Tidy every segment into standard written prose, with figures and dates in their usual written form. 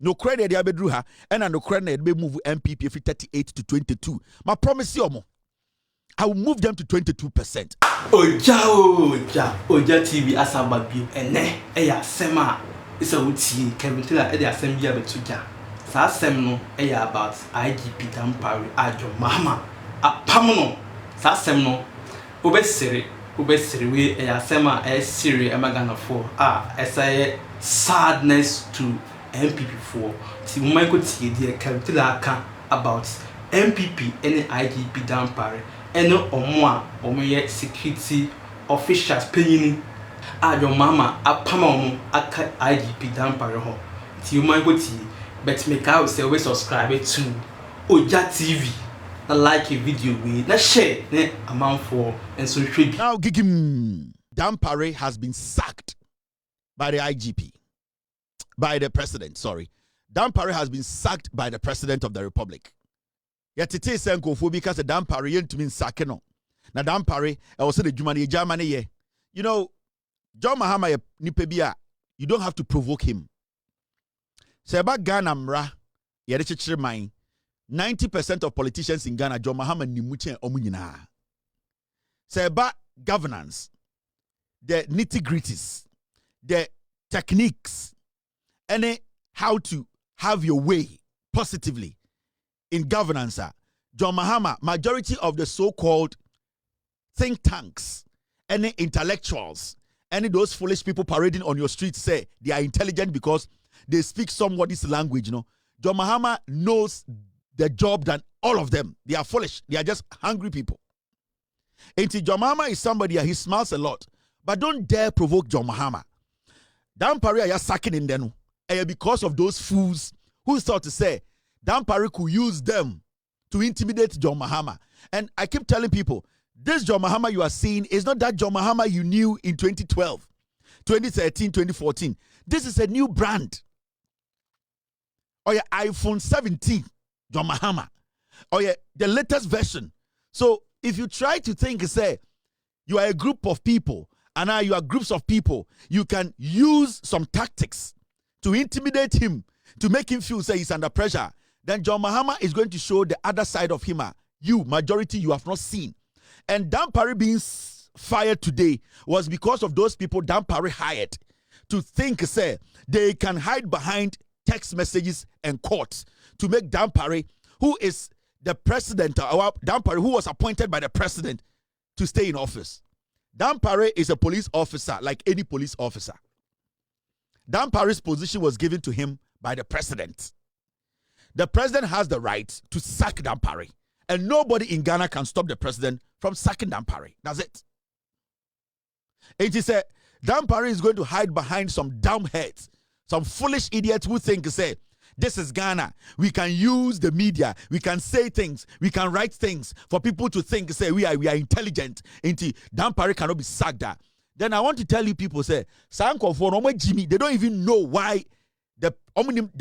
No credit they bedru ha and no credit be move MPP 38 to 22. My promise you I will move them to 22%. Oja TV asababi ene eya sema isa wuti Kevin Taylor eya sem bia betuja. Sa sem no eya about IGP Dampare Mahama apam no. Sa sem no obesere we eya sema e siri emagana for esa sadness to MPP for ti mo ko tie die Kevin Taylor aka about MPP and IGP Dampare eno omoye security officials paying Mahama apama aka IGP Dampare ho ti you man go ti but make out say we subscribe to Oja TV na like a video we na share na amount for and so should now Gigim Dampare has been sacked by the IGP by the president Dampare has been sacked by the president of the republic. Yet it is Senko because the Dampare ain't mean Sakeno. Now Dampare, I was the Jumani Germany ye. You know, John Mahama Nipebia, you don't have to provoke him. Seba Ghana Mra, Yerichire mine. 90% of politicians in Ghana, John Mahama Nimuche Omunina. Seba governance, the nitty-gritties, the techniques, and how to have your way positively in governance. John Mahama, majority of the so-called think tanks, any intellectuals, any those foolish people parading on your streets say they are intelligent because they speak somebody's language, you know. John Mahama knows the job than all of them. They are foolish. They are just hungry people. And John Mahama is somebody, he smiles a lot. But don't dare provoke John Mahama. Dampare are sacking in them because of those fools who thought to say Dampare could use them to intimidate John Mahama. And I keep telling people, this John Mahama you are seeing is not that John Mahama you knew in 2012, 2013, 2014. This is a new brand. Or your iPhone 17, John Mahama. Or your the latest version. So if you try to think, say, you are a group of people, and now you are groups of people, you can use some tactics to intimidate him, to make him feel, say, he's under pressure. Then John Mahama is going to show the other side of him. You, majority, you have not seen. And Dampare being fired today was because of those people Dampare hired to think, say, they can hide behind text messages and courts to make Dampare, who is the president, or Dampare, who was appointed by the president, to stay in office. Dampare is a police officer like any police officer. Dampare's position was given to him by the president. The president has the right to sack Dampare. And nobody in Ghana can stop the president from sacking Dampare. That's it. It is a Dampare is going to hide behind some dumb heads, some foolish idiots who think, say, this is Ghana. We can use the media. We can say things. We can write things for people to think, say, we are intelligent. Dampare cannot be sacked. Then I want to tell you people, say, Sanko for Jimmy, they don't even know why the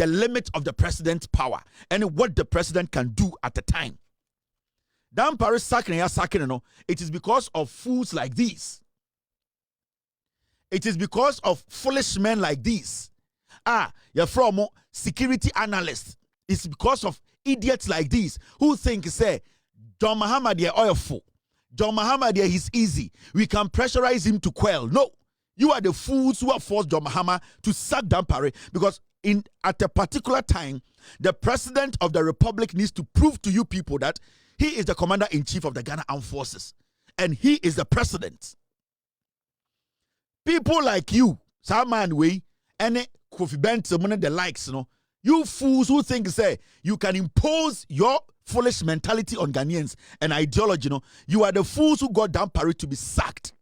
limit of the president's power and what the president can do at the time. Dampare sacking, it is because of fools like these. It is because of foolish men like these. You're from security analysts. It's because of idiots like these who think, say, John Mahama, they're oilful. John Mahama, there he's easy. We can pressurize him to quell. No, you are the fools who have forced John Mahama to sack Dampare because at a particular time, the president of the republic needs to prove to you people that he is the commander-in-chief of the Ghana Armed Forces. And he is the president. People like you, Salman Way, and Kofi Benson, the likes, you fools who think, say, you can impose your foolish mentality on Ghanaians and ideology, you are the fools who got Dampare to be sacked.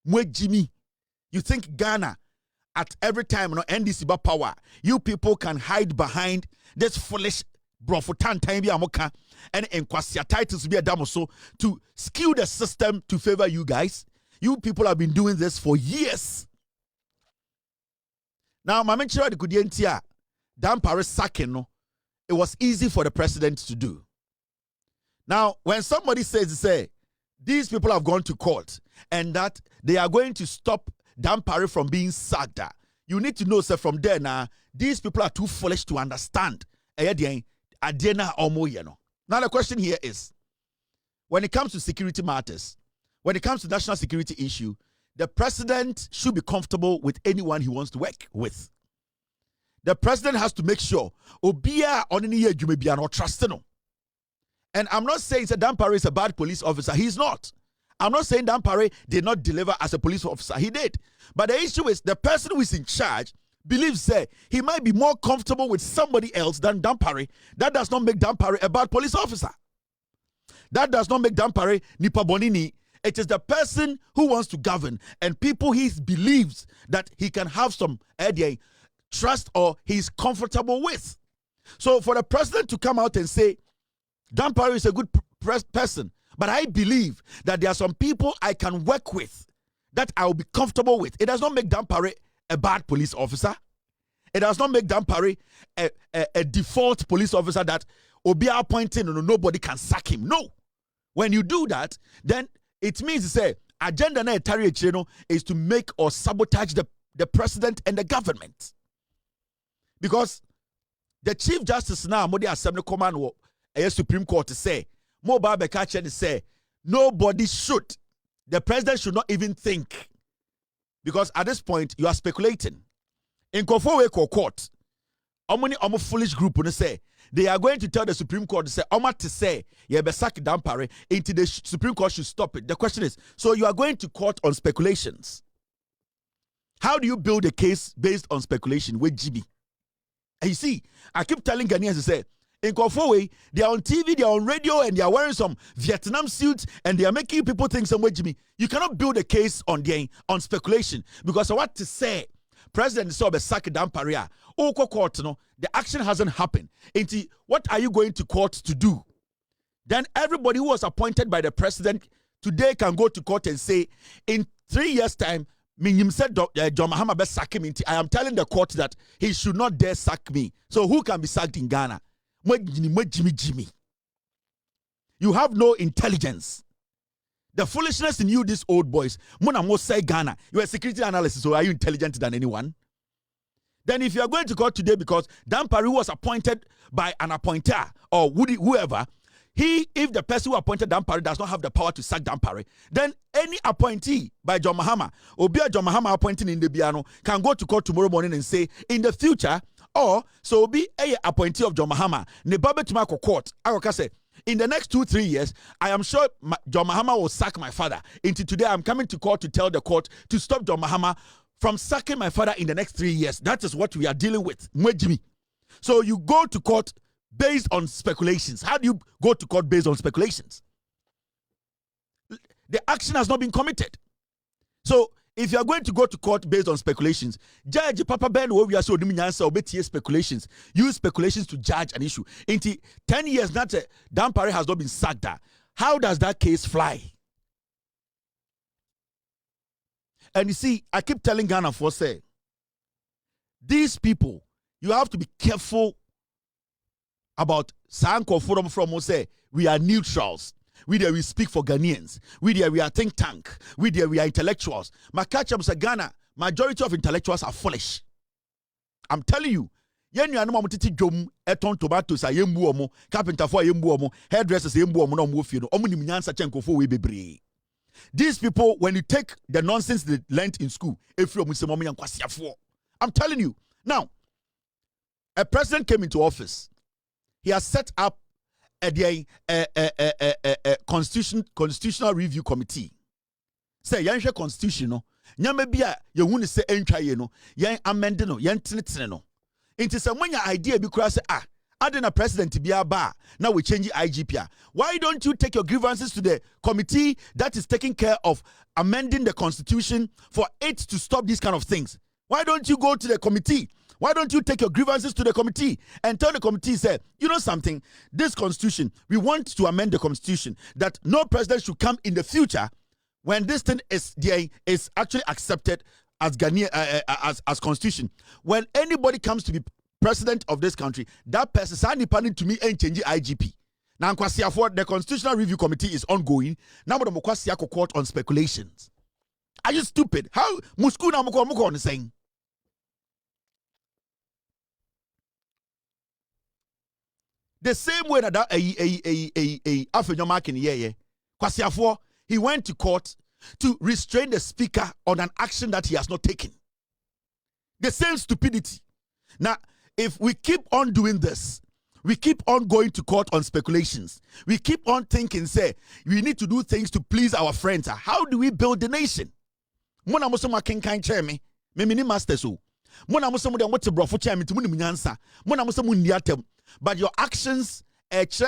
Mwe Jimmy, you think Ghana, at every time, NDC power, you people can hide behind this foolish brofotan time be amoka and enquasia titles be a damoso to skew the system to favor you guys. You people have been doing this for years. Now, Mama Chira de Kudientia, Dampare sacking, it was easy for the president to do. Now, when somebody says, say, these people have gone to court and that they are going to stop Dampare from being sacked, you need to know, sir, from there now, these people are too foolish to understand. Now the question here is, when it comes to security matters, when it comes to national security issue, the president should be comfortable with anyone he wants to work with. The president has to make sure Obia on any year you may be not trusting him. And I'm not saying that Dampare is a bad police officer. He's not. I'm not saying Dampare did not deliver as a police officer. He did. But the issue is the person who is in charge believes that he might be more comfortable with somebody else than Dampare. That does not make Dampare a bad police officer. That does not make Dampare Nipa Bonini. It is the person who wants to govern and people he believes that he can have some idea, trust, or he's comfortable with. So for the president to come out and say, Dampare is a good person, but I believe that there are some people I can work with that I will be comfortable with. It does not make Dampare a bad police officer. It does not make Dampare a default police officer that will be appointed and nobody can sack him. No. When you do that, then it means to say, agenda na etari echino is to make or sabotage the president and the government. Because the Chief Justice now, Modi Assembly Command, a Supreme Court to say, Mobile Bekachen say, nobody should. The president should not even think. Because at this point, you are speculating. In Kofowe Court, Omo foolish group will say, they are going to tell the Supreme Court to say, Oma to say, yeah, be sack Dampare, into the Supreme Court should stop it. The question is, so you are going to court on speculations. How do you build a case based on speculation with GB? And you see, I keep telling Ghanaians to say, in Kofowe, they are on TV, they are on radio, and they are wearing some Vietnam suits, and they are making people think some way, Jimmy. You cannot build a case on speculation, because what to say, President Sobe sack Dampare, court, no, the action hasn't happened. What are you going to court to do? Then everybody who was appointed by the president today can go to court and say, in 3 years' time, Minim said John Mahama best sack him. I am telling the court that he should not dare sack me. So who can be sacked in Ghana? Jimmy. You have no intelligence. The foolishness in you, these old boys. Mona mo say Ghana. You are a security analyst, so are you intelligent than anyone? Then if you are going to court today because Dampare was appointed by an appointer or whoever, if the person who appointed Dampare does not have the power to sack Dampare, then any appointee by John Mahama, or be a John Mahama appointing in the Biano, can go to court tomorrow morning and say, in the future, or so be a appointee of John Mahama, ne babe tumako court, I can say, in the next 2-3 years, I am sure John Mahama will sack my father. Until today, I'm coming to court to tell the court to stop John Mahama from sacking my father in the next 3 years. That is what we are dealing with. So you go to court based on speculations. How do you go to court based on speculations? The action has not been committed. So if you are going to go to court based on speculations, Judge Papa Ben, where we are so speculations, use speculations to judge an issue. In 10 years, Dampare has not been sacked. How does that case fly? And you see, I keep telling Ghana for say, these people, you have to be careful about Sanko Forum from say we are neutrals. We speak for Ghanaians. We are think tank. We are intellectuals. Makacham say Ghana, majority of intellectuals are foolish. I'm telling you. Yen you anoma mutiti jom eton tomatoes ayembu omo, carpenter for ayembu omo, hairdressers ayembu omo no mo fie no. Omo ni nyansa chenko for we bebre. These people, when you take the nonsense they learned in school, I'm telling you. Now, a president came into office. He has set up a constitutional review committee. Say, yan constitution no. Nyame bia ye hunu se entwa ye no. Yan amend no, yan tinetene no. Inti se mwanya idea bi kura se Adena president biya ba now we change IGP. Why don't you take your grievances to the committee that is taking care of amending the constitution for it to stop these kind of things? Why don't you go to the committee? Why don't you take your grievances to the committee and tell the committee, say, you know something, this constitution, we want to amend the constitution that no president should come in the future when this thing is actually accepted as Ghanaian as constitution. When anybody comes to be president of this country, that person signing to me and change IGP. Now, the Constitutional Review Committee is ongoing. Now, we court on speculations. Are you stupid? How Musku na muko saying? The same way that Kwasiafo, he went to court to restrain the speaker on an action that he has not taken. The same stupidity. Now, if we keep on doing this, we keep on going to court on speculations, we keep on thinking, say, we need to do things to please our friends. How do we build the nation? Mona musoma kenkan cheme, me mini master so. Mona musoma de what brofo cheme to muni nyansa. Mona musoma ndiatem. But your actions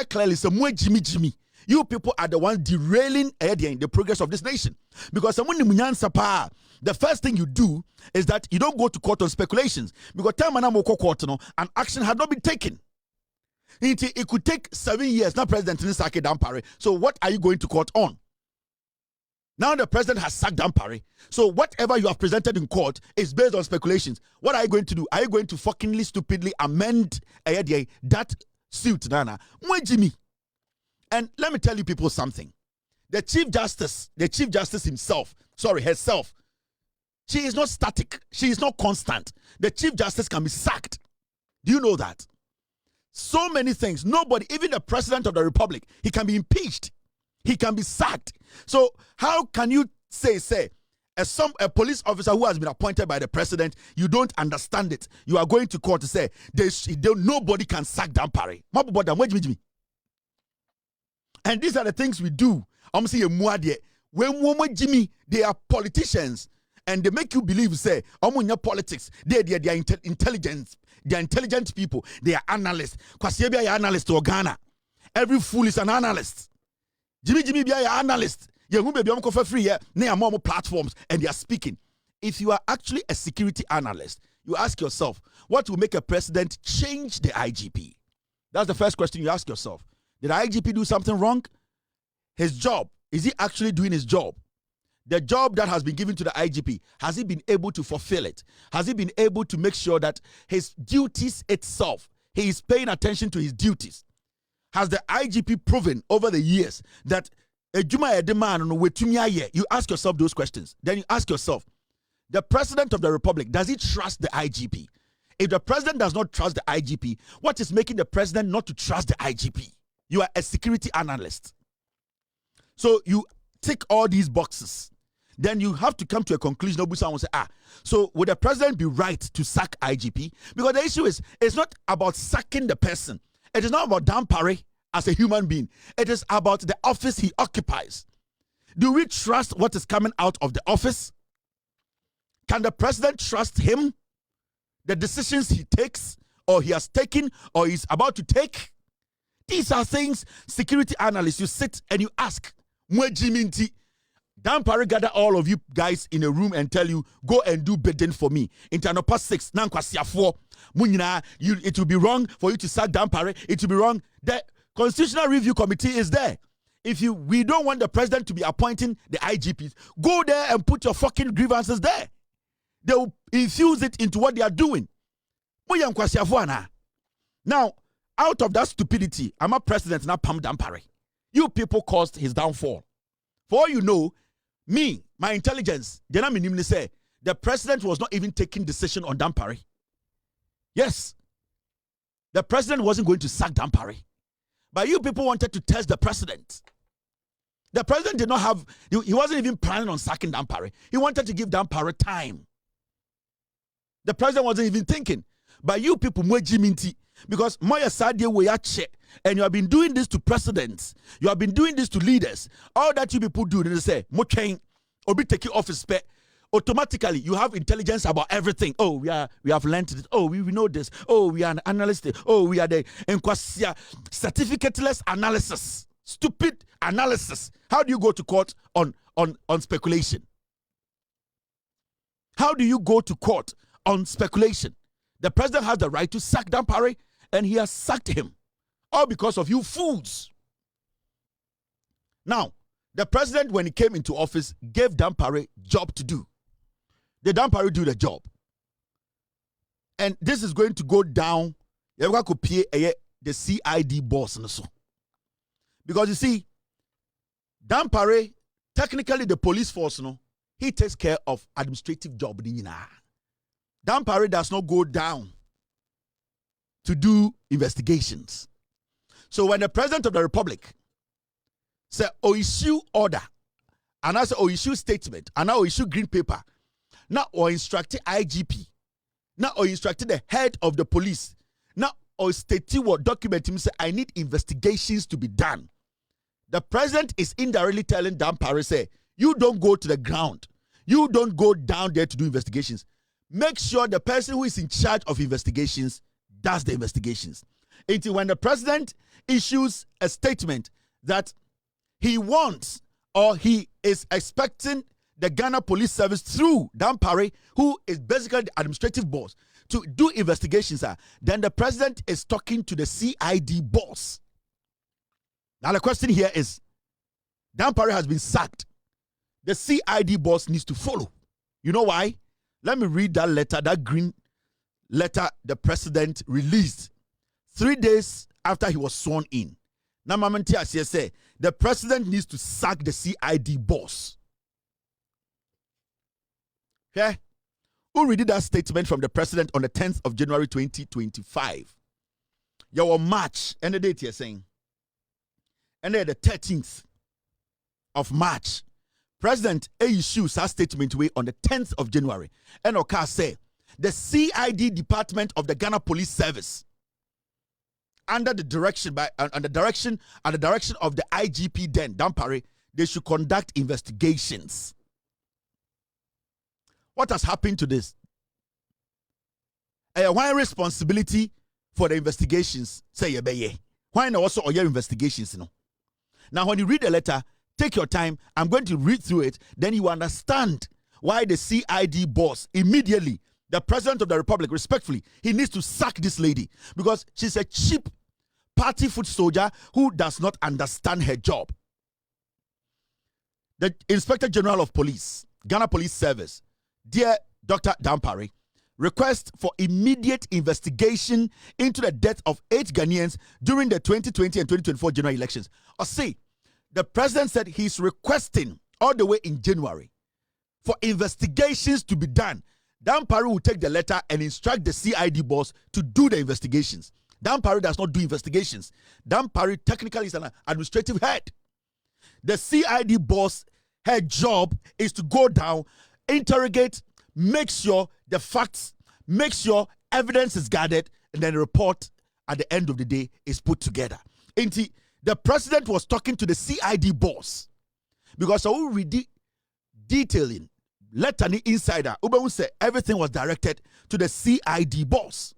clearly say Jimmy. You people are the ones derailing the progress of this nation. Because the first thing you do is that you don't go to court on speculations. Because an action had not been taken. It could take 7 years. Now President Sacked Dampare. So what are you going to court on? Now the president has sacked Dampare. So whatever you have presented in court is based on speculations. What are you going to do? Are you going to fuckingly, stupidly amend that suit, Nana? Jimmy. And let me tell you people something. The Chief Justice herself, she is not static. She is not constant. The Chief Justice can be sacked. Do you know that? So many things. Nobody, even the President of the Republic, he can be impeached. He can be sacked. So how can you say a police officer who has been appointed by the president, you don't understand it? You are going to court to say nobody can sack Dampare. And these are the things we do. When Jimmy, they are politicians, and they make you believe, say, politics, they are intelligence. They are intelligent people. They are analysts. Because you are analyst to Ghana. Every fool is an analyst. Jimmy be an analyst. You will be on free here. They are more platforms and they are speaking. If you are actually a security analyst, you ask yourself, what will make a president change the IGP? That's the first question you ask yourself. Did the IGP do something wrong? His job, is he actually doing his job? The job that has been given to the IGP, has he been able to fulfill it? Has he been able to make sure that his duties itself, he is paying attention to his duties? Has the IGP proven over the years that you ask yourself those questions. Then you ask yourself, the President of the Republic, does he trust the IGP? If the President does not trust the IGP, what is making the President not to trust the IGP? You are a security analyst. So you tick all these boxes. Then you have to come to a conclusion. Someone will say, so would the President be right to sack IGP? Because the issue is, it's not about sacking the person. It is not about Dampare as a human being. It is about the office he occupies. Do we trust what is coming out of the office? Can the president trust him? The decisions he takes, or he has taken, or he's about to take? These are things, security analysts, you sit and you ask, Dampare gather all of you guys in a room and tell you, go and do bidding for me. In Tanopa 6, it will be wrong for you to sack Dampare. It will be wrong. The Constitutional Review Committee is there. We don't want the president to be appointing the IGPs, go there and put your fucking grievances there. They will infuse it into what they are doing. Now, out of that stupidity, I'm a president now, Pam Dampare. You people caused his downfall. For all you know, my intelligence, say the president was not even taking decision on Dampare. Yes, the president wasn't going to sack Dampare. But you people wanted to test the president. The president did not have, he wasn't even planning on sacking Dampare. He wanted to give Dampare time. The president wasn't even thinking. But you people, because Moya Sadia Weyache, and you have been doing this to presidents, you have been doing this to leaders. All that you people do, they say, Mochain, or be taking office, automatically you have intelligence about everything. Oh, we have learned this. Oh, we know this. Oh, we are an analyst. Oh, we are the certificateless analysis. Stupid analysis. How do you go to court on speculation? How do you go to court on speculation? The president has the right to sack Dampare, and he has sacked him. All because of you fools. Now, the president, when he came into office, gave Dampare job to do. The Dampare do the job. And this is going to go down. The CID boss. Because you see, Dampare, technically the police force, he takes care of administrative job. Dampare does not go down to do investigations. So when the President of the Republic say, "Oh, issue order," and I say, "Oh, issue statement," and now issue green paper, now or instruct IGP, now or instruct the head of the police, now or state what document him say, "I need investigations to be done." The president is indirectly telling Dampare, say, "You don't go to the ground. You don't go down there to do investigations. Make sure the person who is in charge of investigations does the investigations." Until when the president issues a statement that he wants or he is expecting the Ghana Police Service through Dampare, who is basically the administrative boss, to do investigations, then the president is talking to the CID boss. Now the question here is, Dampare has been sacked. The CID boss needs to follow. You know why? Let me read that letter, that green letter the president released 3 days after he was sworn in. Now, Mamantia say the president needs to sack the CID boss. Okay? Who read that statement from the president on the 10th of January 2025? Your March, and the date you're saying. And then the 13th of March, President issues that statement way on the 10th of January. And Oka say the CID department of the Ghana Police Service, under the direction of the IGP then Dampare, they should conduct investigations. What has happened to this? Why responsibility for the investigations? Say ye. Why not also all your investigations? You know? Now, when you read the letter, take your time. I'm going to read through it. Then you understand why the CID boss immediately, the president of the republic, respectfully, he needs to sack this lady because she's a cheap party foot soldier who does not understand her job. The Inspector General of Police, Ghana Police Service, dear Dr. Dampare, request for immediate investigation into the death of 8 Ghanaians during the 2020 and 2024 general elections. Or see, the president said he's requesting all the way in January for investigations to be done. Dampare will take the letter and instruct the CID boss to do the investigations. Dampare does not do investigations. Dampare technically is an administrative head. The CID boss, her job is to go down, interrogate, make sure the facts, make sure evidence is gathered, and then a report at the end of the day is put together. The president was talking to the CID boss because I will read detailing letter insider. Ubeun said everything was directed to the CID boss.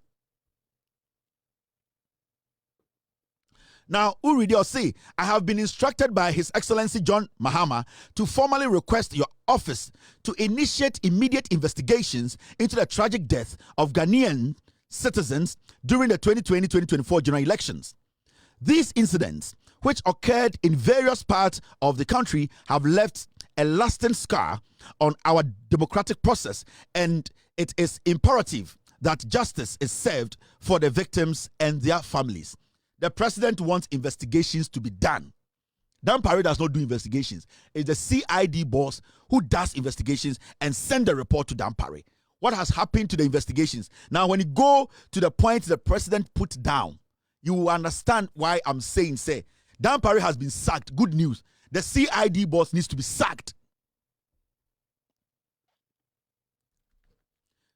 Now, Uridi will say, I have been instructed by His Excellency John Mahama to formally request your office to initiate immediate investigations into the tragic death of Ghanaian citizens during the 2020-2024 general elections. These incidents, which occurred in various parts of the country, have left a lasting scar on our democratic process, and it is imperative that justice is served for the victims and their families. The president wants investigations to be done. Dampare does not do investigations. It's the CID boss who does investigations and send the report to Dampare. What has happened to the investigations? Now, when you go to the point the president put down, you will understand why I'm saying, Dampare has been sacked. Good news. The CID boss needs to be sacked.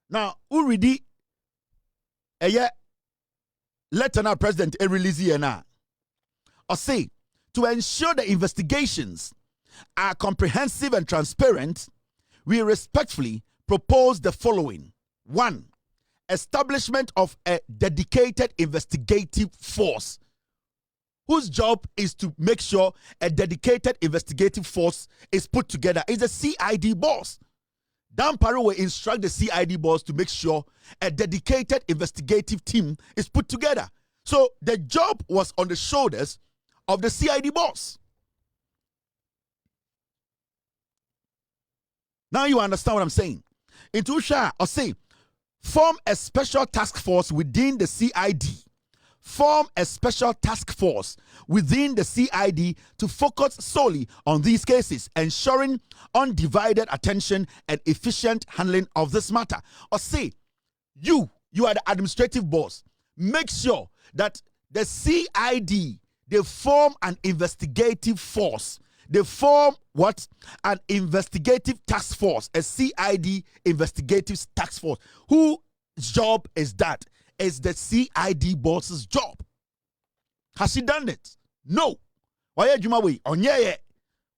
Now, Uridi, Lieutenant President release here now. Or say, to ensure the investigations are comprehensive and transparent, we respectfully propose the following. 1. Establishment of a dedicated investigative force whose job is to make sure a dedicated investigative force is put together. It's the CID boss. Dampare will instruct the CID boss to make sure a dedicated investigative team is put together. So the job was on the shoulders of the CID boss. Now you understand what I'm saying. Into Usha, or say, form a special task force within the CID. Form a special task force within the CID to focus solely on these cases, ensuring undivided attention and efficient handling of this matter. Or say, you are the administrative boss. Make sure that the CID They form an investigative force. They form what? An investigative task force, a CID investigative task force. Whose job is that? It's the CID boss's job. Has he done it? No. Why you way? On yeah.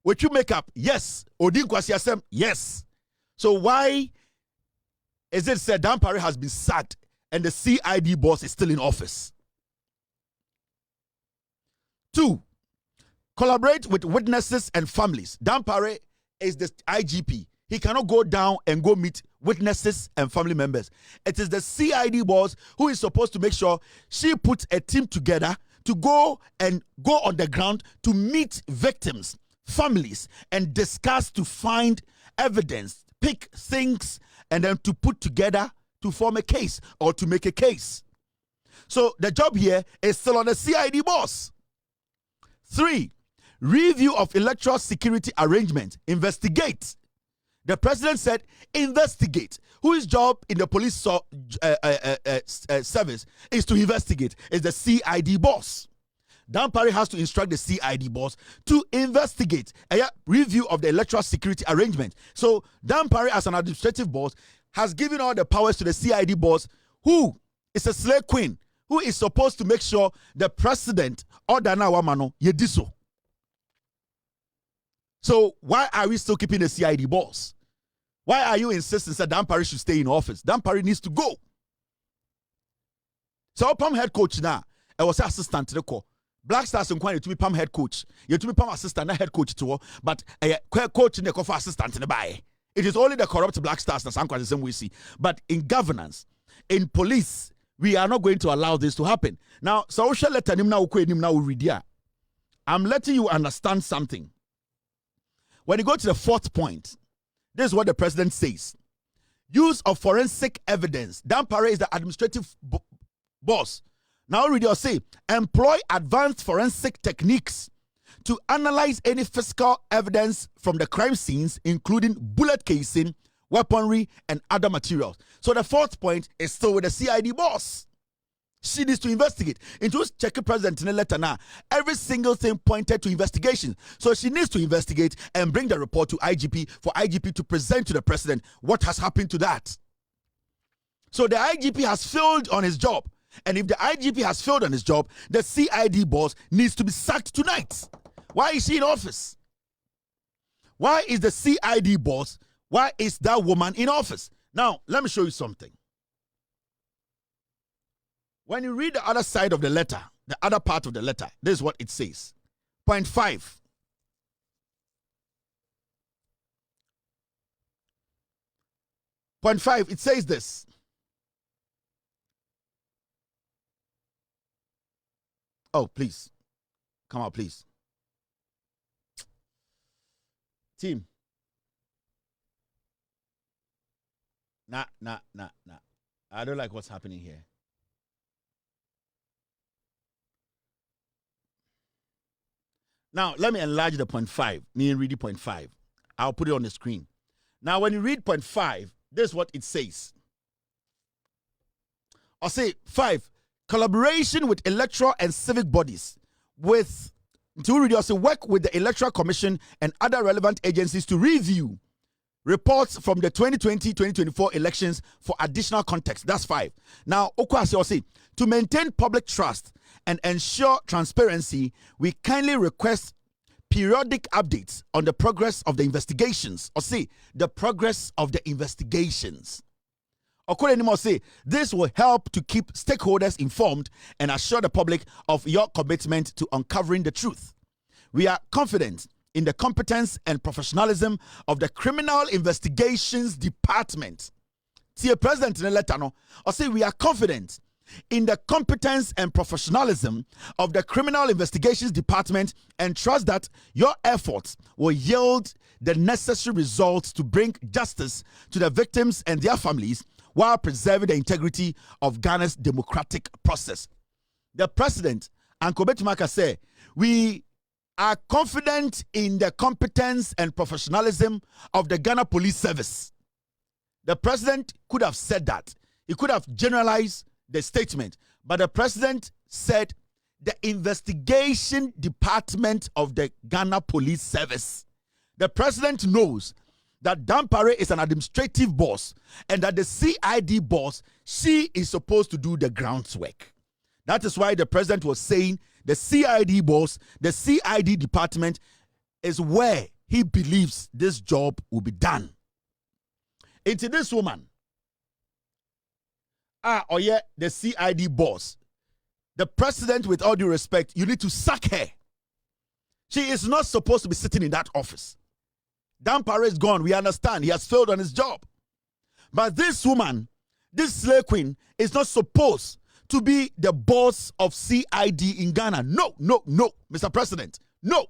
What you make up? Yes. Odin Kwasiasem? Yes. So why is it said Dampare has been sacked and the CID boss is still in office? 2, collaborate with witnesses and families. Dampare is the IGP. He cannot go down and go meet witnesses and family members. It is the CID boss who is supposed to make sure she puts a team together to go on the ground to meet victims, families, and discuss to find evidence, pick things, and then to put together to form a case or to make a case. So the job here is still on the CID boss. 3, review of electoral security arrangements. Investigate. The president said, investigate. Whose job in the police service is to investigate? Is the CID boss. Dampare has to instruct the CID boss to investigate a review of the electoral security arrangement. So Dampare, as an administrative boss, has given all the powers to the CID boss, who is a slave queen, who is supposed to make sure the president or Dana Wamano yediso. So why are we still keeping the CID boss? Why are you insisting that Dampare should stay in office? Dampare needs to go. So Pam head coach now, I was assistant to the call. Black Stars and Kwani to be Pam head coach. You to be Pam assistant, not head coach to but a coach in the cover assistant in the buy. It is only the corrupt Black Stars that Sankwa the same we see. But in governance, in police, we are not going to allow this to happen. Now, so shall let him now read. I'm letting you understand something. When you go to the 4th point, this is what the president says. Use of forensic evidence. Dampare is the administrative boss. Now read your say. Employ advanced forensic techniques to analyze any physical evidence from the crime scenes, including bullet casing, weaponry, and other materials. So the 4th point is still with the CID boss. She needs to investigate. Into check the president in a letter now. Every single thing pointed to investigation. So she needs to investigate and bring the report to IGP for IGP to present to the president what has happened to that. So the IGP has failed on his job. And if the IGP has failed on his job, the CID boss needs to be sacked tonight. Why is she in office? Why is the CID boss? Why is that woman in office? Now, let me show you something. When you read the other side of the letter, the other part of the letter, this is what it says. Point 5. Point 5, it says this. Oh, please. Come out, please. Team. Nah. I don't like what's happening here. Now, let me enlarge the point 5. Me and read the point 5. I'll put it on the screen. Now, when you read point 5, this is what it says. I'll say 5. Collaboration with electoral and civic bodies. Work with the Electoral Commission and other relevant agencies to review reports from the 2020-2024 elections for additional context. That's 5. Now, Okwasi will say, to maintain public trust and ensure transparency, we kindly request periodic updates on the progress of the investigations. Or say, the progress of the investigations. Okwasi say, this will help to keep stakeholders informed and assure the public of your commitment to uncovering the truth. We are confident in the competence and professionalism of the Criminal Investigations Department. See a president in a letter, no? Or say, we are confident in the competence and professionalism of the Criminal Investigations Department and trust that your efforts will yield the necessary results to bring justice to the victims and their families while preserving the integrity of Ghana's democratic process. The president, Anko Betumaka, said, we are confident in the competence and professionalism of the Ghana Police Service. The president could have said that. He could have generalized the statement, but the president said the investigation department of the Ghana Police Service. The president knows that Dampare is an administrative boss and that the CID boss, she is supposed to do the groundwork. That is why the president was saying the CID boss, the CID department is where he believes this job will be done. Into this woman, the CID boss, the president, with all due respect, you need to sack her. She is not supposed to be sitting in that office. Dampare is gone. We understand. He has failed on his job. But this woman, this slave queen, is not supposed to be the boss of CID in Ghana. No, Mr. President. No.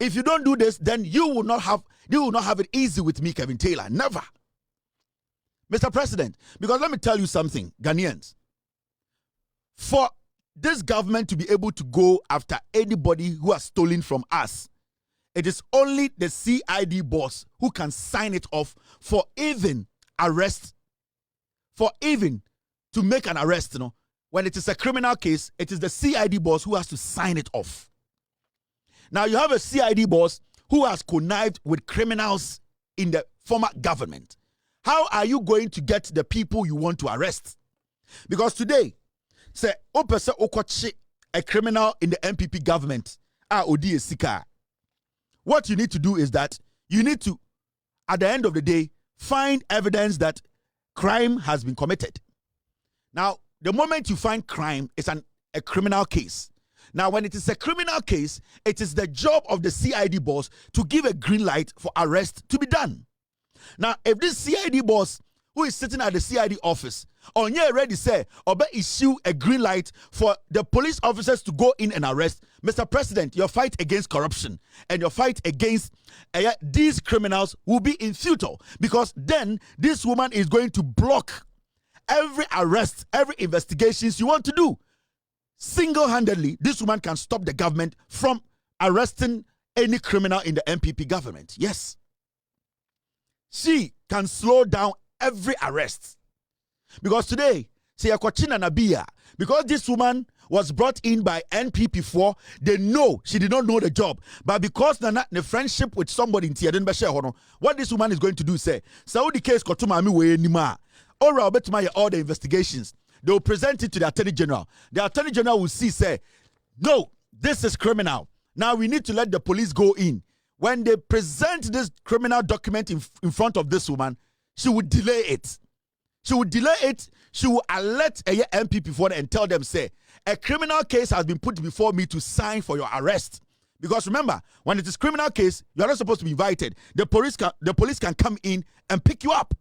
If you don't do this, then you will not have it easy with me, Kevin Taylor. Never. Mr. President, because let me tell you something, Ghanaians. For this government to be able to go after anybody who has stolen from us, it is only the CID boss who can sign it off for even arrest, for even to make an arrest. When it is a criminal case, it is the CID boss who has to sign it off. Now you have a CID boss who has connived with criminals in the former government. How are you going to get the people you want to arrest? Because today, say, a criminal in the MPP government, what you need to do is that you need to, at the end of the day, find evidence that crime has been committed. Now, the moment you find crime, it's a criminal case. Now, when it is a criminal case, it is the job of the CID boss to give a green light for arrest to be done. Now, if this CID boss who is sitting at the CID office on here already say, or issue a green light for the police officers to go in and arrest, Mr. President, your fight against corruption and your fight against these criminals will be in futile, because then this woman is going to block every arrest, every investigations you want to do. Single-handedly, this woman can stop the government from arresting any criminal in the MPP government. Yes. She can slow down every arrest. Because today, because this woman was brought in by NPP4, they know she did not know the job. But because the friendship with somebody in Tiaden, what this woman is going to do is say, Saudi case Kotumami we nima. All the investigations. They will present it to the Attorney General. The Attorney General will say, no, this is criminal. Now we need to let the police go in. When they present this criminal document in front of this woman, she would delay it. She would delay it. She will alert a MPP for and tell them, say, a criminal case has been put before me to sign for your arrest. Because remember, when it is criminal case, you are not supposed to be invited. The police can come in and pick you up.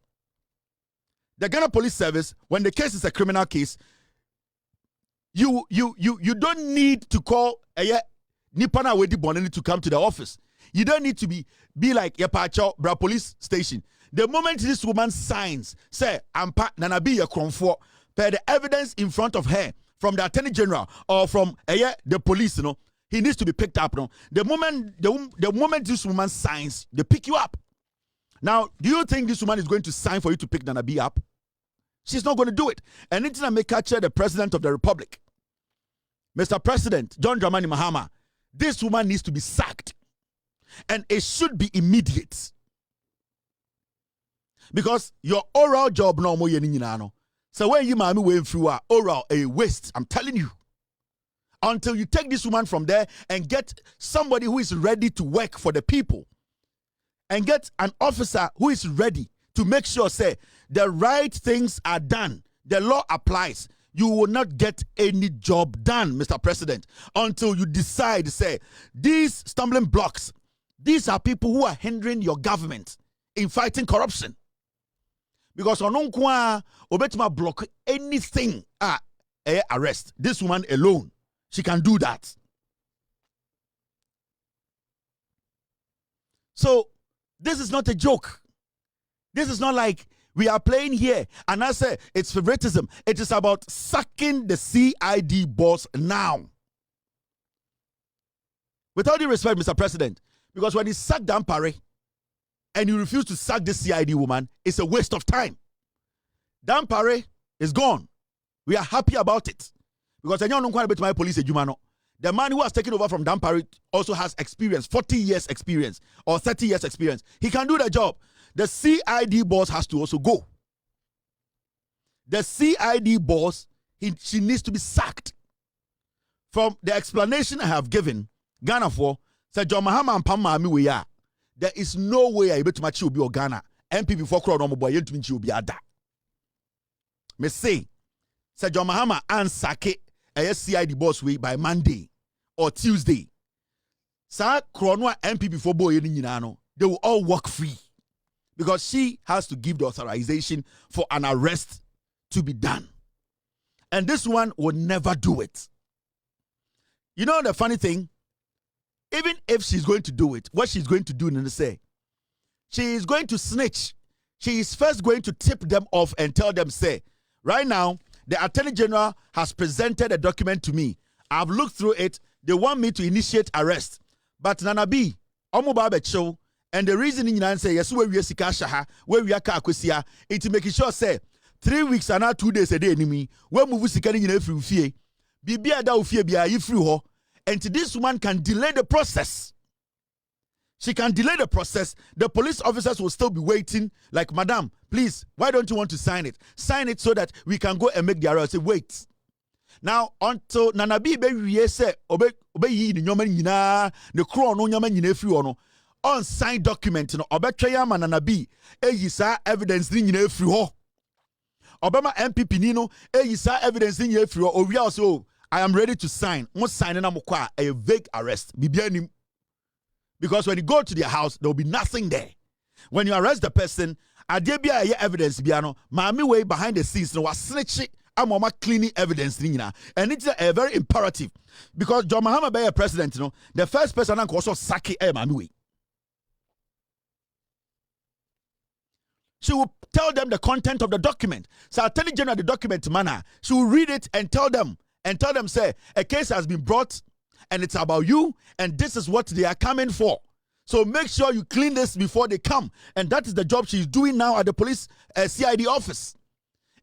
The Ghana Police Service, when the case is a criminal case, you don't need to call a Nipana Wedi Bonani to come to the office. You don't need to be like Yapacho Bra Police Station. The moment this woman signs, say, Ampa Nanabi Yakromfo, per the evidence in front of her from the Attorney General or from the police, he needs to be picked up. The moment this woman signs, they pick you up. Now, do you think this woman is going to sign for you to pick Nanabi up? She's not going to do it. And it's going to capture the President of the Republic. Mr. President, John Dramani Mahama, this woman needs to be sacked. And it should be immediate. Because your oral job no more yeninano. So when you mami way through oral a waste, I'm telling you. Until you take this woman from there and get somebody who is ready to work for the people. And get an officer who is ready to make sure, say, the right things are done. The law applies. You will not get any job done, Mr. President, until you decide, say, these stumbling blocks, these are people who are hindering your government in fighting corruption. Because ononkwa obetima block anything arrest. This woman alone, she can do that. So, this is not a joke. This is not like we are playing here and I say it's favoritism. It is about sacking the CID boss now. With all due respect, Mr. President, because when he sacked Dampare and you refuse to sack this CID woman, it's a waste of time. Dampare is gone. We are happy about it. Because I don't know about my police, The man who has taken over from Dampare also has experience, 40 years experience or 30 years experience. He can do the job. The CID boss has to also go. The CID boss, she needs to be sacked. From the explanation I have given, Ghana for, said John Mahama and Pam Mami we are. There is no way I able to match you or Ghana. MP before crowd no boy to you be ada. Me say, said John Mahama and Sake a CID boss way by Monday or Tuesday. Sa Kronwa MP before boy they will all walk free. Because she has to give the authorization for an arrest to be done. And this one will never do it. You know the funny thing? Even if she's going to do it, what she's going to do, say, she is going to snitch. She is first going to tip them off and tell them, say, right now, the Attorney General has presented a document to me. I've looked through it. They want me to initiate arrest. But Nana B, Omubabecho, and the reason in say, yes, where we are Sikashaha, where we are Kakusia, it's making sure, say, 3 weeks and not 2 days a day, enemy, where move Sikani in every fear. Bibia da ufie bia ifri ho, and this woman can delay the process. She can delay the process. The police officers will still be waiting. Like, madam, please, why don't you want to sign it? Sign it so that we can go and make the arrest. Say, wait. Now, until Nanabi be say, obey ye the nyoman yina, the crown no nyoman yina free or no, unsigned document, no, obetrayam and Nanabi, yisa evidence yina free ho. Obama MPP Nino, yisa evidence yina free or we also, I am ready to sign. Most signing a vague arrest. Because when you go to their house, there will be nothing there. When you arrest the person, there be evidence. Mami way behind the scenes, no was snitching. I'm cleaning evidence. And it's a very imperative. Because John Mahama be a president, the first person who also saki Mami way. She will tell them the content of the document. So Attorney General the document manner. She will read it and tell them, say, a case has been brought and it's about you and this is what they are coming for. So make sure you clean this before they come. And that is the job she's doing now at the police CID office.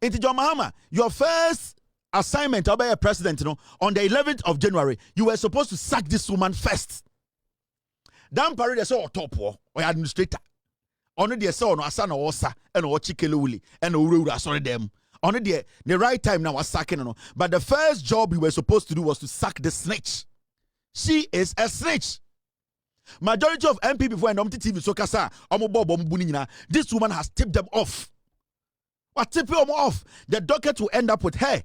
Into John Mahama, your first assignment by a president, on the 11th of January, you were supposed to sack this woman first. Dampare they saw top war or administrator. Only the saw no asana osa and o chikeluli and o sorry them. Only the right time now was sacking no. But the first job you were supposed to do was to sack the snitch. She is a snitch. Majority of MP before and TV so kasa this woman has tipped them off. What tip them off? The docket will end up with her.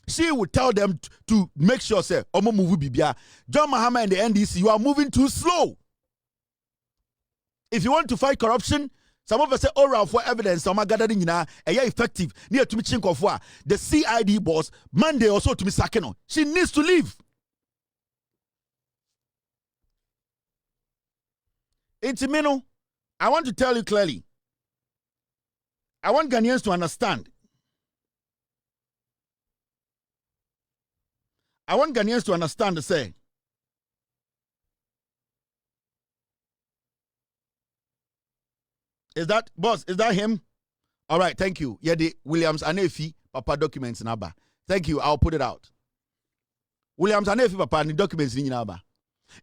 She will tell them to make sure say Omo move bibia. John Mahama and the NDC, you are moving too slow. If you want to fight corruption, some of us say oral for evidence, some are gathering effective near to me chink of war. The CID boss, Monday also to me Sakeno. She needs to leave. Intimino, I want to tell you clearly. I want Ghanaians to understand. I want Ghanaians to understand the say. Is that, boss, is that him? All right, thank you. Yeah, the Williams Anefi, Papa documents in Abba. Thank you, I'll put it out. Williams Anefi, Papa, the documents in Abba.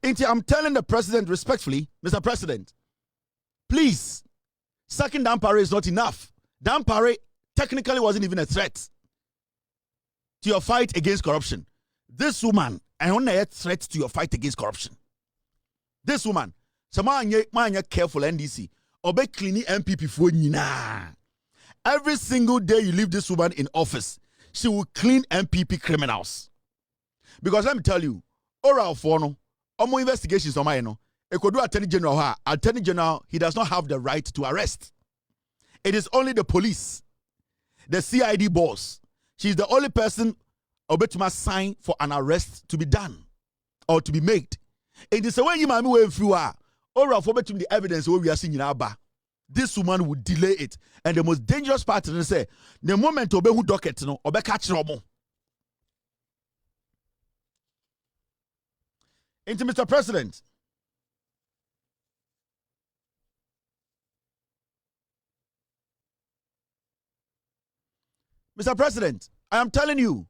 I'm telling the president respectfully, Mr. President, please, sacking Dampare is not enough. Dampare technically wasn't even a threat to your fight against corruption. This woman, and only a threat to your fight against corruption. This woman, someone careful NDC, obey cleaning MPP for nina. Every single day you leave this woman in office, she will clean MPP criminals. Because let me tell you, oral for no, omo investigations on my no. It could do Attorney General. Attorney General, he does not have the right to arrest. It is only the police, the CID boss. She's the only person Obetuma sign for an arrest to be done or to be made. It is when you mami way through or for between the evidence where we are seeing in our bar. This woman would delay it. And the most dangerous part is say the moment obe who docket no obe catch romo. Into Mr. President. Mr. President, I am telling you,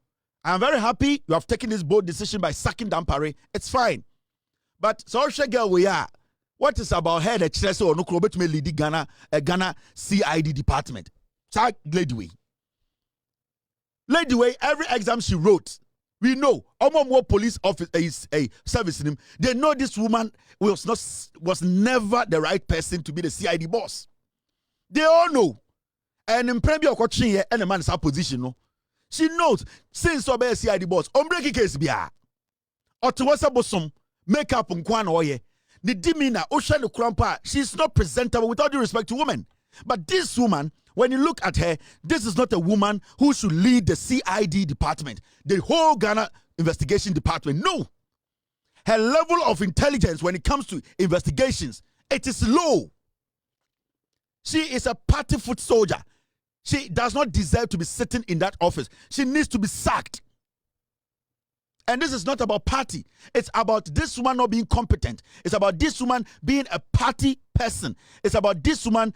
I'm very happy you have taken this bold decision by sacking Dampare. It's fine. But social girl we are. What is about her that says no crobet me lead Ghana CID department? Lady way, every exam she wrote, we know more police office a service in him. They know this woman was never the right person to be the CID boss. They all know. And in premier coaching here, and the man is her position. No, she knows since so be CID boss. Breaking case bia. Or to what's bosom makeup on kwan oye. The demeanor, Ocean the Krampa, she's not presentable with all due respect to women. But this woman, when you look at her, this is not a woman who should lead the CID department, the whole Ghana investigation department. No. Her level of intelligence when it comes to investigations, it is low. She is a party foot soldier. She does not deserve to be sitting in that office. She needs to be sacked. And this is not about party. It's about this woman not being competent. It's about this woman being a party person. It's about this woman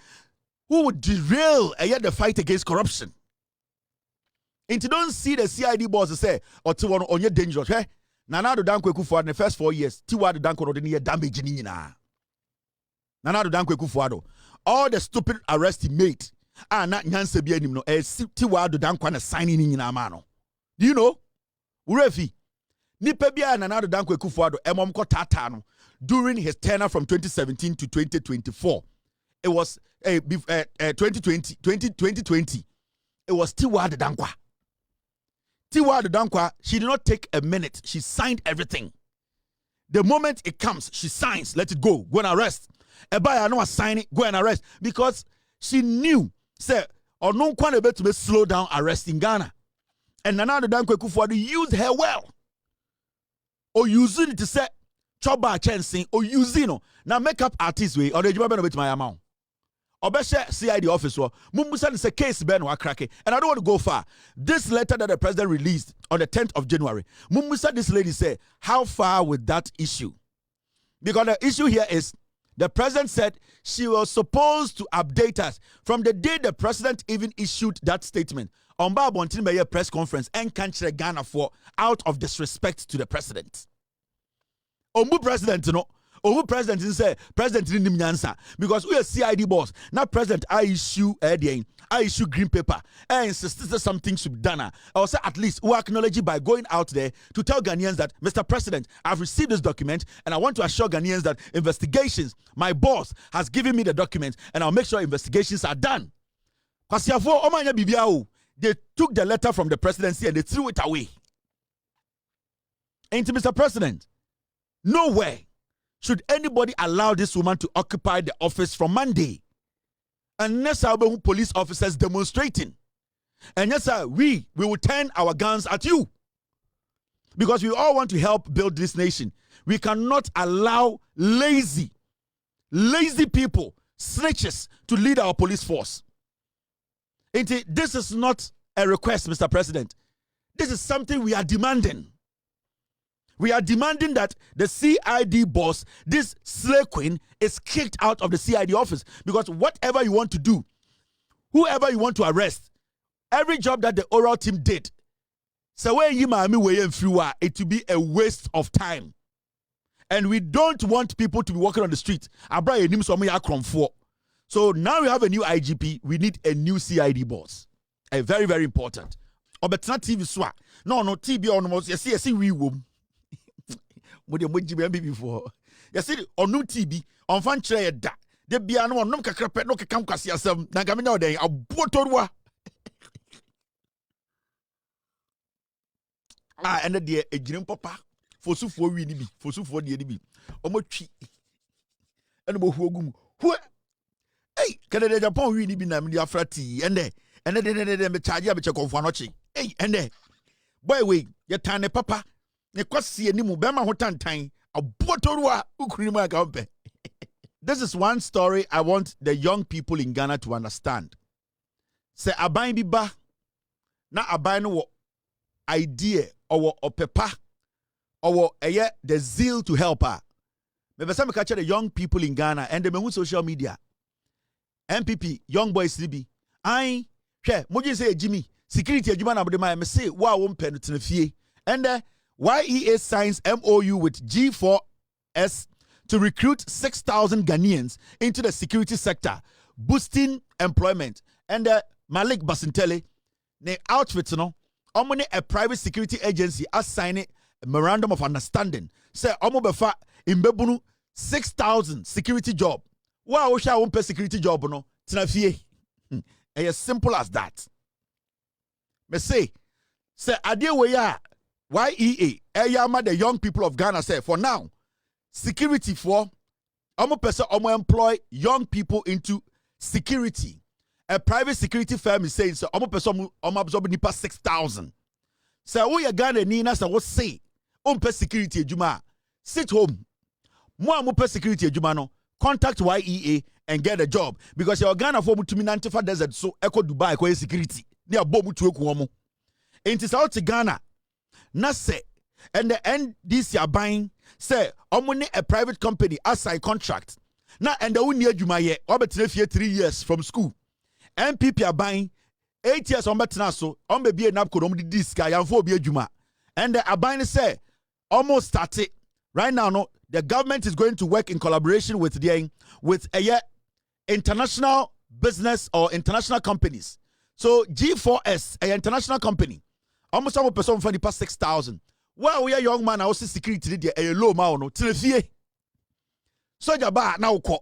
who would derail the fight against corruption. And you don't see the CID boss say, or to one on your dangerous. Hey? Nana do danko kufuado in the first 4 years. Tiwa do danko do niye damage ni na. Nana do danko kufuado. All the stupid arrest he made. Na nyanse bi anim no. Tiwa do danko na signing ni na mano. Do you know? Urefi. Nipa bia Nana do danko kufuado emom ko tata no during his tenure from 2017 to 2024. It was 2020. It was Tiwa de Dankwa. Tiwa de Dankwa, she did not take a minute. She signed everything. The moment it comes, she signs, let it go, go and arrest. Ebaya no sign it, go and arrest. Because she knew, say, or no one able to slow down arrest in Ghana. And Nana de Dankwa Kufuor used her well. Or using it to say, choba chancing, or using no. Now makeup artist way, or the job bit my amount. Obeshe CID officer, Mumbusan is a case Ben Wakrake, and I don't want to go far. This letter that the president released on the 10th of January, Mumbusa, this lady said, how far with that issue? Because the issue here is the president said she was supposed to update us from the day the president even issued that statement on Babontin Mayor press conference and country Ghana for out of disrespect to the president. Ombu president, you know. Over president say president didn't answer because we are CID boss. Now president I issue green paper. I insist that something should be done. I will say at least we acknowledge it by going out there to tell Ghanaians that Mr. President, I've received this document and I want to assure Ghanaians that investigations, my boss has given me the document and I'll make sure investigations are done. They took the letter from the presidency and they threw it away. And to Mr. President, nowhere should anybody allow this woman to occupy the office from Monday? Unless our police officers demonstrating. And yes, sir, we will turn our guns at you. Because we all want to help build this nation. We cannot allow lazy people, snitches, to lead our police force. This is not a request, Mr. President. This is something we are demanding. We are demanding that the CID boss, this slay queen, is kicked out of the CID office. Because whatever you want to do, whoever you want to arrest, every job that the oral team did, so when you it will be a waste of time. And we don't want people to be walking on the street. So now we have a new IGP. We need a new CID boss. A very, very important. Or but not TV swap. No, TV on you see we womb. What you before? You see, on new TV, on fan tray da. De biano no kakrapet no kakam kwasi asem. Na kami na odeng abotorwa. And the ejinem papa. Fosu fo wi ni bi. Fosu fo de ni bi. Omo twi. And bo hu ogum. Hu. Hey, can the Japan wi ni bi na me afrati. And de me charge ya be check on anochi. Hey, and de. Boy we, ye tane papa. This is one story I want the young people in Ghana to understand. Say aban biba na aban no idea or pepa or the zeal to help her. Maybe some catch the young people in Ghana and the social media. MPP, young boys libi. I share, moji say Jimmy, security adwuma na bode me say wa wo mpɛ no tena fie. And YEA signs MOU with G4S to recruit 6,000 Ghanaians into the security sector, boosting employment. And Malik Basintele, ne outfit no, omone a private security agency assigning a memorandum of understanding. Say omo befa imbebunu 6,000 security job. Wa wo sha won pe security job no tena fie. As simple as that. Me say ade we ya YEA eyama the young people of Ghana say for now security for omo person omo employ young people into security. A private security firm is saying so omo person omo absorb nipa 6,000. Say wo ya Ghana ni na say what say pe security adwuma sit home. Mo amu security adwuma no contact YEA and get a job because your Ghana for mutumi nantifa desert so eko Dubai ko security ni abo mutu eku omo enti South Ghana na say and the NDC are buying say omo a private company aside contract na and the uni adwuma ye obetre fie 3 years from school MPP are buying 8 years on betena so on be a napco on the sky and for be adwuma and the abine say almost started right now. No, the government is going to work in collaboration with a international business or international companies. So G4S, a international company, almost some person for the past 6,000. Well, we are young man, I also security there a low mouno tilefie. So jaba now ko.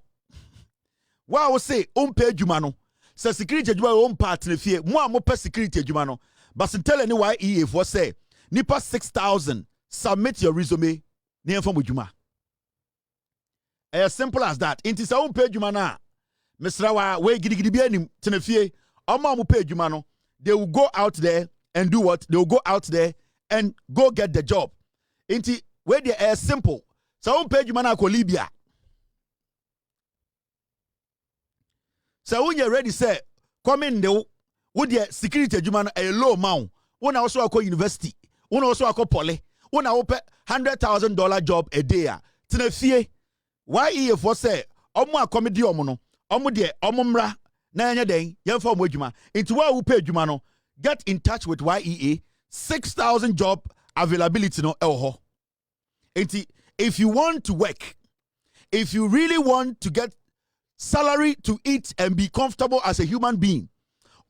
Wow, say pay jumano. So security juma part tilefie. Mo pe security jumano. But tell any YEA for say nipa 6,000. Submit your resume. As simple as that. Inti sa pay juma na. Mr. Wa we gidi bi anim tenefie. Oma mu pay juma no. They will go out there and do what? They will go out there and go get the job. Inti where they are simple. Sa pay juma na ko Libya. So when you ready say come in the with the security juma no a low amount. When also akọ university. When also akọ poly. When I open $100,000 job a day, tenefie. YEA for say, omo comedy omo de omumra na nya den yemfa omo adwuma. Into wa wo pay adwuma no, get in touch with YEA. 6,000 job availability no elho. If you want to work, if you really want to get salary to eat and be comfortable as a human being,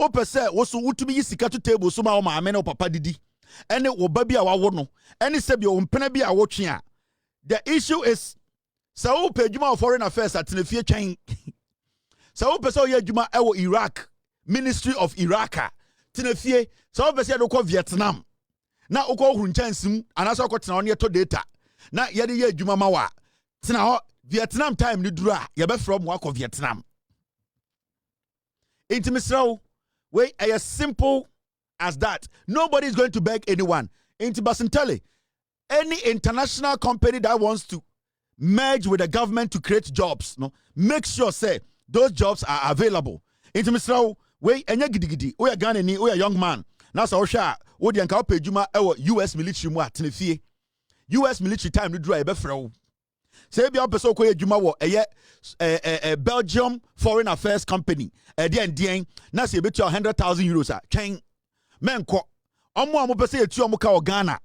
ope say wo so utumi sika to table so ma o ma na papa didi. Ene wo ba bia wa wo no ene se bia wo mpena bia wo twe a the issue is sa wo pe adwuma of foreign affairs atenefie twen sa wo pe se wo ye adwuma e wo Iraq Ministry of Iraq tenefie sa wo pe se do ko Vietnam na wo ko huru nchansem anasa ko tena one to data na ye de ye adwuma ma wa tena ho Vietnam time ni duru a ye be from wa ko Vietnam intimisrawo we are simple as that. Nobody is going to beg anyone. Into Basintele, any international company that wants to merge with the government to create jobs, no, make sure say those jobs are available. Into Mr. We enya gidi we are Ghanaian, we are young man. Now so sha we dey nka pay juma e US military mu atenefie. US military time no dry e be frɛ. Say bia person ko juma wo Belgium Foreign Affairs Company. Den na say betu 100,000 euros a twɛn menko omo pese etu omo ka o Ghana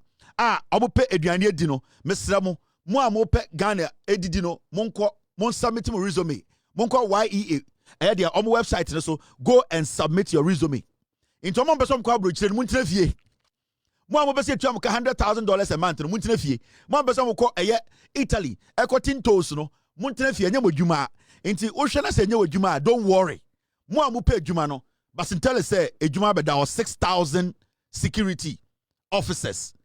omo pe aduane edi no mesra mo pe Ghana edidi no monko mon submit mo resume monko YEA dia omo website no so go and submit your resume into omo pese omo ko abrochire no muntina fie mo pese etu omo ka $100,000 a month no muntina fie mo pese omo ko Italy tintos no muntina fie nya modwuma enti wo hwe na se nya modwuma don't worry mo pe adwuma no Basintele say ejuma beda or 6,000 security officers.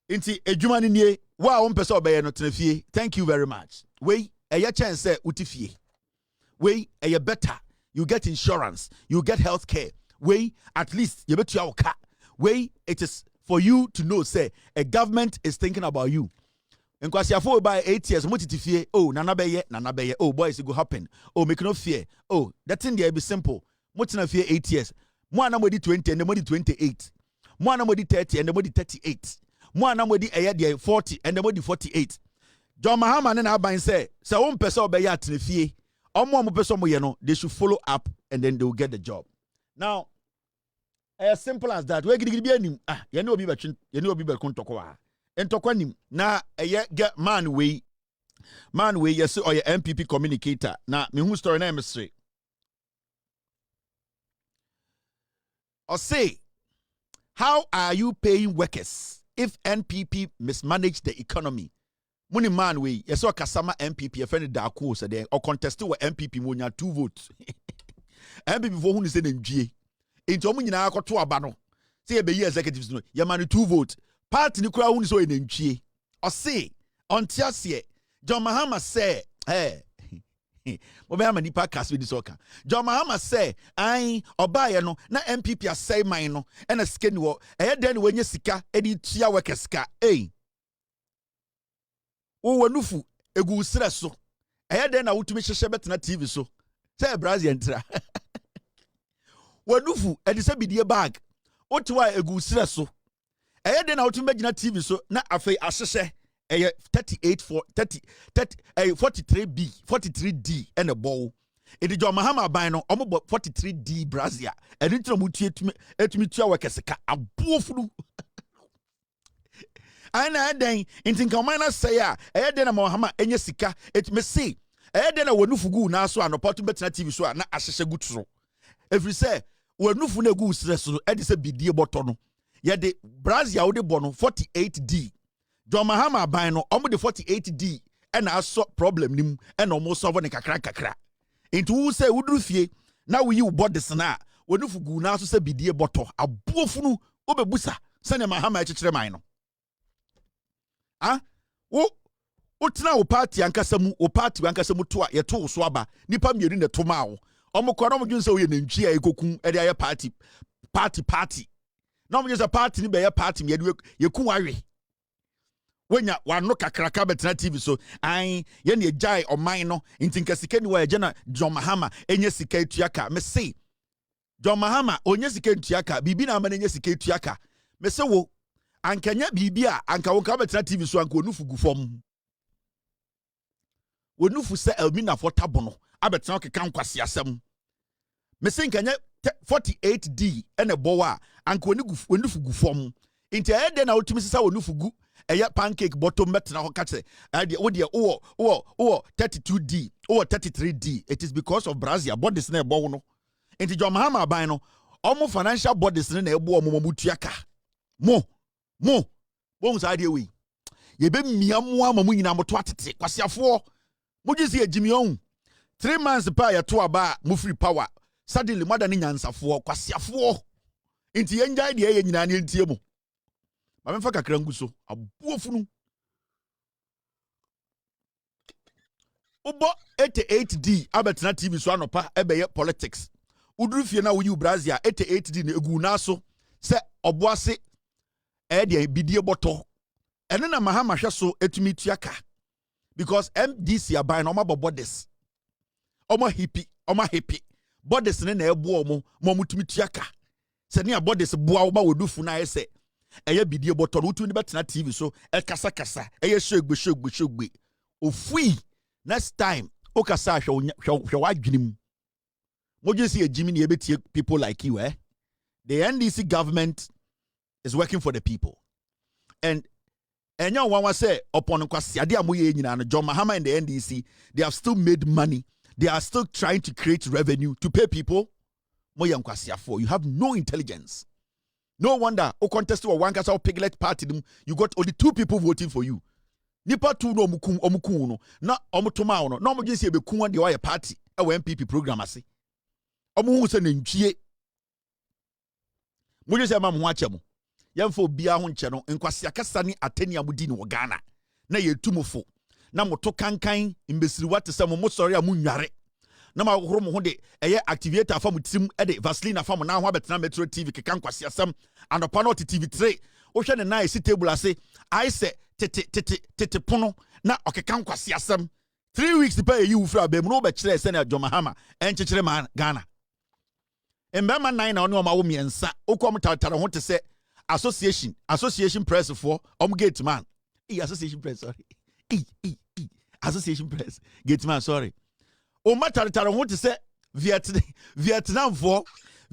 Inti ejuma ni nie wa on pese obeye no tenefie. Thank you very much. We eye chance say utifie. We eye better. You get insurance, you get health care. We at least you betu your car. We it is for you to know say a government is thinking about you. Nkwasi afo by 8 years motitifie. Oh nana beye. Oh boys it go happen. Oh make no fear. Oh that thing there be simple. Motina fear 8 years. Mo anamodi 20 and the modi 28. Mo anamodi 30 and the modi 38. Mo anamodi eye 40 and the modi 48. John Mahama na aban say one person obey atenefie. Omo person mo ye no they should follow up and then they will get the job. Now as simple as that. We gidi bi anim. Ah, ye no obi betwe, ye no obi bekon toko a. Entokwa nim na get man we yes or your MPP communicator. Na me who story na emsre. Or say, how are you paying workers if NPP mismanage the economy? Money man we yes or kasama MPP a friend da ko so then or contest with MPP mo nya 2 votes. MPP for who say ndie. Enti omo nyina akoto aba no. Say e be ye executives no. Ye man 2 votes. Party ni kura who so ndie. Or say ontiasie John Mahama say hey Mahama nipa kaswe di soka. John Mahama say ai obaye no na MPP asay man no e na sika ni wo e den we nya sika e di tua workers sika eh wo wanufu egu sira so e den na wutumi hyehye betena TV so say Brazil entra wanufu e di se bidie bag otiwa egu sira so e den na wutumi begina TV so na afei ahyehye 43D and a ball. It is John Mahama by no almost 43D Brazil. And it's a mutual workers a buffalo. I then in Tinkamana say, I then a Mahama and Yesika, it may say, I then a Wanufugu now so an opportunity better TV so not as a good throw. If we say, we're no funa goose, so it is a big deal bottom. Yet the Brazil de bono 48D. John Mahama by no almost the 48D and I saw problem nim and almost solve ne kakra. Into who say udrufie now we you bought the sana when you fugu now so say bidie bottle a buofunu obebusa send Mahama echichire man no. Ah wo tena wo party ankasa mu wo party ankasa mu to a ye to so aba nipa mienu ne to ma wo omko na omdwun se wo ye nantwi a ekokun e de aye party na omdwun se party ni be ye party me ye kun awe wenya wano kakraka betena TV so ai ye ne jai oman no ntinka sika ni wa na John Mahama enye sika etuaka me say John Mahama onye sika etuaka bibi na amane enye sika etuaka me say wo ankanya bibi a anka wo ka betena TV so anka onufu gu fom onufu se Elmina Fotabo no abetena okeka nkwase asem me say nkanya 48D ene bowa anka onufu gu fom nti ayede na otumi sisa onufu gu eya pancake bottom metna ho kache wo de 32D or 33D. It is because of Brazil bodies na ebo no enti John Mahama ban no omo financial bodies na ebo omo mutuaka mo won sa de we ye be miamu ama mu nyina moto atete kwasiafo mo gisi ejimi on 3 months pa ya to aba mo free power suddenly more than nyansafo kwasiafo enti yenjai de ye nyina na entie mo Mamfa kakra nguso abuofunu Ubo 88D abetena TV so anopa ebeye politics udurufie na wo Brazil 88D na egu na so se oboase de bidie boto ene na Mahama hwe so etumi tuaka because MDC aban na omabo bodies omo happy bodies ne na ebo omo mutumi tuaka se ne bodies boa wo ba wodufu na yese eye bidie boto no tu ni betena TV so e kasa eye shogbe ofui next time o kasa hwe wadwenim moje see ejimi na ebetie people like you the NDC government is working for the people and enya wanwa say upon kwase ade amoye nyina no John Mahama and the NDC they have still made money they are still trying to create revenue to pay people moye nkwasiafo you have no intelligence. No wonder, contest or one kasa piglet party, you got only 2 people voting for you. Nipa 2 no omuku no, na omutoma no, no mo jinsi be kun de why party, e MPP program ase. Omu hu se nantwie. Mo jinsi ama mo ache mo. Yemfo bia ho nche no, nkwase akasa ni ateni amudi ni wo Ghana. Na ye tumufo. Na moto kankan imbesiri wate se mo sori amu nware. Na ma horo mo ho de eye activator afa mutim e de Vaseline afa mo na ho abetena Metro TV keka nkwase asem anopa no TV 3 wo hwe ne na esi table ase I say tete pono na okeka nkwase asem 3 weeks pa yi ufra ba mu no be kire se na John Mahama enchekire man Ghana embema 9 na ono ma wo miensa okom tatara ho te se association press for gate man association press sorry association press gate man sorry o matartare ho te se Vietnam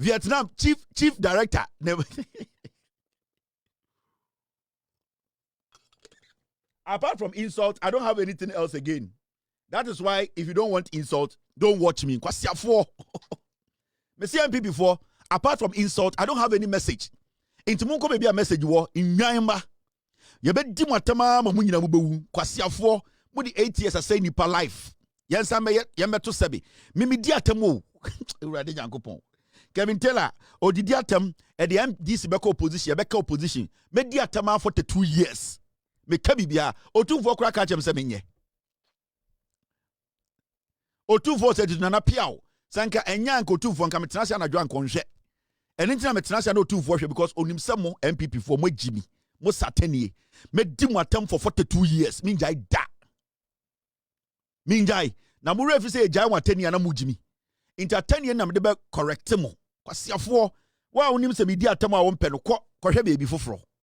Vietnam chief director. Never. Apart from insult, I don't have anything else again. That is why if you don't want insult, don't watch me. Kwasiafo. Me see MP before. Apart from insult, I don't have any message. Into munko maybe a message war in Nyamba. You bet di matama mamunyina mubewu. Kwasiafo. Mo di 8 years say nipa life. Yensa me yemeto sebi. Mimi di atemo. Urade Nyankopon. Kevin Taylor, or di atem at the MDC beka opposition. Me di atama for 2 years. Me kabibia otu vo kra ka chem se menye otu vo se nana piao sanka enya nka otu vo nka metenase anadwo ankonhwe eni ntina metenase na otu vo hwe because onim se mo MPP for mo gimi mo satanie me di mo atem for 42 years minjai da minjai na mo refi se ejai mo atanie na mo gimi entertain na me de be correct mo kwasiafo wa onim se me di atem a wo mpe no kɔ hwe beebi foforo